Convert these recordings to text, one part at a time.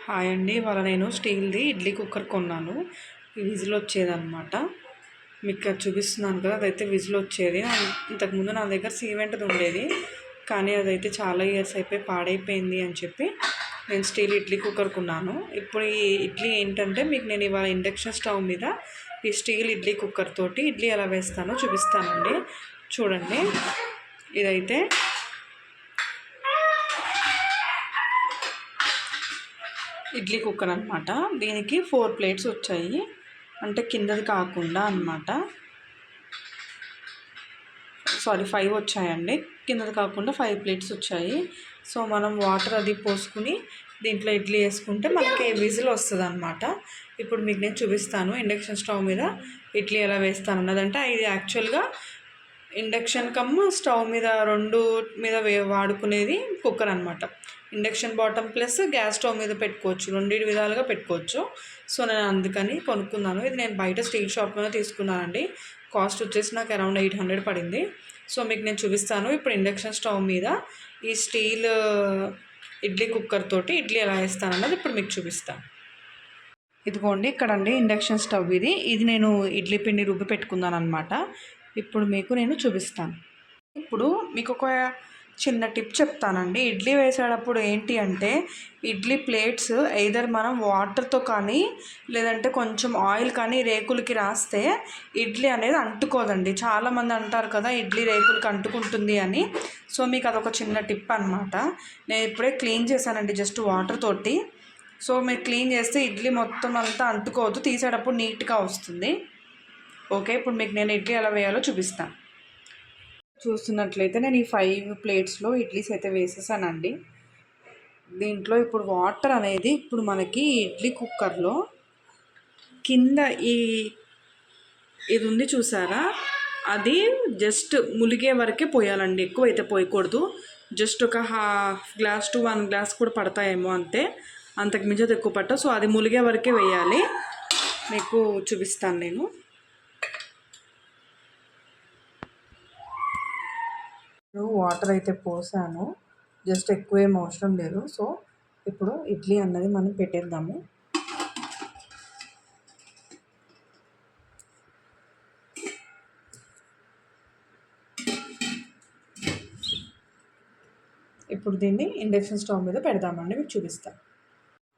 Hi అండి. ఇవాళ నేను స్టీల్‌ది ఇడ్లీ కుక్కర్ కొన్నాను. విజిల్ వచ్చేదనమాట. మీకు అది చూపిస్తున్నాను కదా! అదైతే విజిల్ వచ్చేది. ఇంతకుముందు నా దగ్గర సిమెంట్‌ది ఉండేది. కానీ అదైతే చాలా ఇయర్స్ అయిపోయి పాడైపోయింది అని చెప్పి నేను స్టీల్ ఇడ్లీ కుక్కర్ కొన్నాను. ఇప్పుడు ఈ ఇడ్లీ ఏంటంటే మీకు నేను ఇవాళ ఇండక్షన్ స్టవ్ మీద ఈ స్టీల్ ఇడ్లీ కుక్కర్ తోటి ఇడ్లీ ఎలా వేస్తానో చూపిస్తానండి. చూడండి. ఇదైతే ఇడ్లీ కుక్కర్ అనమాట. దీనికి 4 ప్లేట్స్ వచ్చాయి. అంటే కిందది కాకుండా అనమాట. సారీ 5 వచ్చాయండి. కిందది కాకుండా 5 ప్లేట్స్ వచ్చాయి. సో మనం వాటర్ అది పోసుకుని దీంట్లో ఇడ్లీ వేసుకుంటే మనకి విజిల్ వస్తుంది అనమాట. ఇప్పుడు మీకు నేను చూపిస్తాను ఇండక్షన్ స్టవ్ మీద ఇడ్లీ ఎలా వేస్తాను అన్నదంటే ఇది యాక్చువల్గా ఇండక్షన్ స్టవ్ మీద రెండు మీద వాడుకునేది కుక్కర్ అనమాట. Induction bottom plus gas stove మీద పెట్టుకోవచ్చు, రెండింటి విధాలుగా పెట్టుకోవచ్చు. సో నేను అందుకని కొనుక్కున్నాను. ఇది నేను బయట స్టీల్ షాప్లోనే తీసుకున్నానండి. కాస్ట్ వచ్చేసి నాకు అరౌండ్ 800 పడింది. సో మీకు నేను చూపిస్తాను ఇప్పుడు ఇండక్షన్ స్టవ్ మీద ఈ స్టీల్ ఇడ్లీ కుక్కర్ తోటి ఇడ్లీ ఎలా వేస్తానన్నది ఇప్పుడు మీకు చూపిస్తాను. ఇదిగోండి ఇక్కడండి ఇండక్షన్ స్టవ్ ఇది నేను ఇడ్లీ పిండి రుబ్బి పెట్టుకున్నాను అనమాట. ఇప్పుడు మీకు నేను చూపిస్తాను. ఇప్పుడు మీకు ఒక చిన్న టిప్ చెప్తానండి. ఇడ్లీ వేసేటప్పుడు ఏంటి అంటే ఇడ్లీ ప్లేట్స్ ఎయిదర్ మనం వాటర్తో కానీ లేదంటే కొంచెం ఆయిల్ కానీ రేకులకి రాస్తే ఇడ్లీ అనేది అంటుకోదండి. చాలామంది అంటారు కదా ఇడ్లీ రేకులకి అంటుకుంటుంది అని. సో మీకు అదొక చిన్న టిప్ అనమాట. నేను ఇప్పుడే క్లీన్ చేశానండి జస్ట్ వాటర్ తోటి. సో మీరు క్లీన్ చేస్తే ఇడ్లీ మొత్తం అంతా అంటుకోవద్దు, తీసేటప్పుడు నీట్గా వస్తుంది. ఓకే, ఇప్పుడు మీకు నేను ఇడ్లీ ఎలా వేయాలో చూపిస్తాను. చూస్తున్నట్లయితే నేను ఈ 5 ప్లేట్స్లో ఇడ్లీస్ అయితే వేసేసానండి. దీంట్లో ఇప్పుడు వాటర్ అనేది ఇప్పుడు మనకి ఇడ్లీ కుక్కర్లో కింద ఇది ఉంది చూసారా, అది జస్ట్ ములిగే వరకే పోయాలండి. ఎక్కువ అయితే పోయకూడదు. జస్ట్ ఒక ½ గ్లాస్ టు 1 గ్లాస్ కూడా పడతాయేమో అంతే, అంతకు మించి ఎక్కువ పట్టవు. సో అది ములిగే వరకే వేయాలి. మీకు చూపిస్తాను నేను. వాటర్ అయితే పోసాను, జస్ట్ ఎక్కువ ఏం అవసరం లేదు. సో ఇప్పుడు ఇడ్లీ అన్నది మనం పెట్టేద్దాము. ఇప్పుడు దీన్ని ఇండక్షన్ స్టవ్ మీద పెడదామండి, మీకు చూపిస్తాను.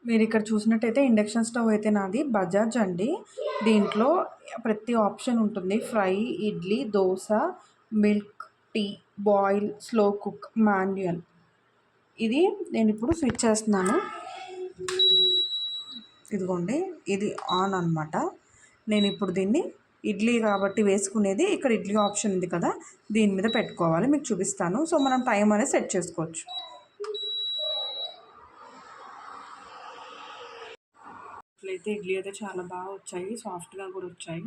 మీరు ఇక్కడ చూసినట్టయితే ఇండక్షన్ స్టవ్ అయితే నాది బజాజ్ అండి. దీంట్లో ప్రతి ఆప్షన్ ఉంటుంది: fry, idli, dosa, milk, tea, boil, slow cook, manual. ఇది నేను ఇప్పుడు స్విచ్ చేస్తున్నాను. ఇదిగోండి ఇది ఆన్ అనమాట. నేను ఇప్పుడు దీన్ని ఇడ్లీ కాబట్టి వేసుకునేది ఇక్కడ ఇడ్లీ ఆప్షన్ ఉంది కదా, దీని మీద పెట్టుకోవాలి. మీకు చూపిస్తాను. సో మనం టైం అనేది సెట్ చేసుకోవచ్చు. ఇట్లయితే ఇడ్లీ అయితే చాలా బాగా వచ్చాయి, సాఫ్ట్గా కూడా వచ్చాయి.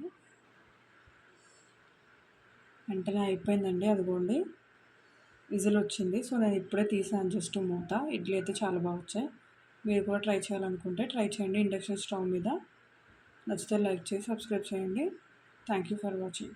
వెంటనే అయిపోయిందండి. అదిగోండి విజిల్ వచ్చింది. సో నేను ఇప్పుడే తీసాను జస్ట్ మూత. ఇడ్లీ అయితే చాలా బాగా వచ్చాయి. మీరు కూడా ట్రై చేయాలనుకుంటే ట్రై చేయండి ఇండక్షన్ స్టవ్ మీద. నచ్చితే లైక్ చేసి సబ్స్క్రైబ్ చేయండి. Thank you for watching.